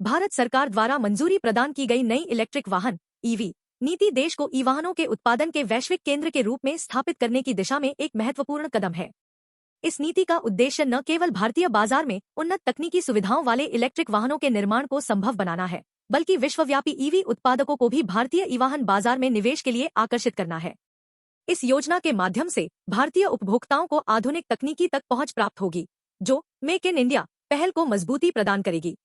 भारत सरकार द्वारा मंजूरी प्रदान की गई नई इलेक्ट्रिक वाहन ईवी नीति देश को ई वाहनों के उत्पादन के वैश्विक केंद्र के रूप में स्थापित करने की दिशा में एक महत्वपूर्ण कदम है। इस नीति का उद्देश्य न केवल भारतीय बाजार में उन्नत तकनीकी सुविधाओं वाले इलेक्ट्रिक वाहनों के निर्माण को संभव बनाना है, बल्कि विश्वव्यापी ईवी उत्पादकों को भी भारतीय ई वाहन बाजार में निवेश के लिए आकर्षित करना है। इस योजना के माध्यम से भारतीय उपभोक्ताओं को आधुनिक तकनीकी तक पहुंच प्राप्त होगी, जो मेक इन इंडिया पहल को मजबूती प्रदान करेगी।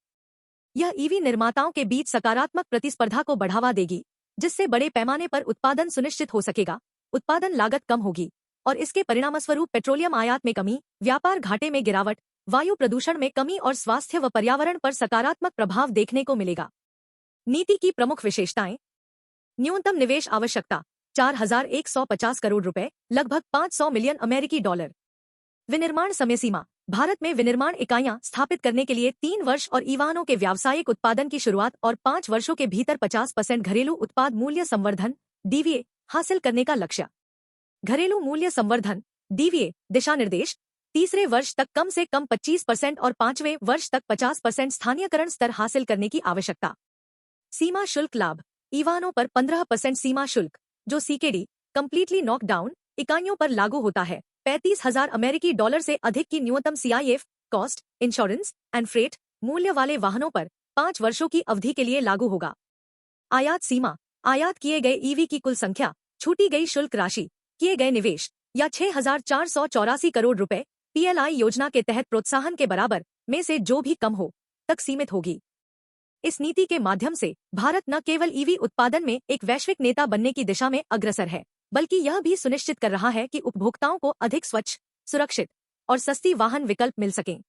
यह ईवी निर्माताओं के बीच सकारात्मक प्रतिस्पर्धा को बढ़ावा देगी, जिससे बड़े पैमाने पर उत्पादन सुनिश्चित हो सकेगा, उत्पादन लागत कम होगी और इसके परिणामस्वरूप पेट्रोलियम आयात में कमी, व्यापार घाटे में गिरावट, वायु प्रदूषण में कमी और स्वास्थ्य व पर्यावरण पर सकारात्मक प्रभाव देखने को मिलेगा। नीति की प्रमुख विशेषताएं। न्यूनतम निवेश आवश्यकता 4,150 करोड़ रुपए, लगभग 500 मिलियन अमेरिकी डॉलर। विनिर्माण समय सीमा। भारत में विनिर्माण इकाइयां स्थापित करने के लिए 3 वर्ष और ई वाहनों के व्यावसायिक उत्पादन की शुरुआत और 5 वर्षों के भीतर 50% घरेलू उत्पाद मूल्य संवर्धन डीवीए हासिल करने का लक्ष्य। घरेलू मूल्य संवर्धन डीवीए दिशा निर्देश। तीसरे वर्ष तक कम से कम 25% और 5वें वर्ष तक 50% स्थानीयकरण स्तर हासिल करने की आवश्यकता। सीमा शुल्क लाभ। ई वाहनों पर 15% सीमा शुल्क, जो सीकेडी कंप्लीटली नॉकडाउन इकाइयों पर लागू होता है, 35,000 अमेरिकी डॉलर से अधिक की न्यूनतम CIF cost, insurance and freight मूल्य वाले वाहनों पर 5 वर्षों की अवधि के लिए लागू होगा। आयात सीमा। आयात किए गए ईवी की कुल संख्या, छूटी गई शुल्क राशि, किए गए निवेश या 6,484 करोड़ रुपए पीएलआई योजना के तहत प्रोत्साहन के बराबर में से जो भी कम हो तक सीमित होगी। इस नीति के माध्यम से भारत न केवल ईवी उत्पादन में एक वैश्विक नेता बनने की दिशा में अग्रसर है, बल्कि यह भी सुनिश्चित कर रहा है कि उपभोक्ताओं को अधिक स्वच्छ, सुरक्षित और सस्ती वाहन विकल्प मिल सकें।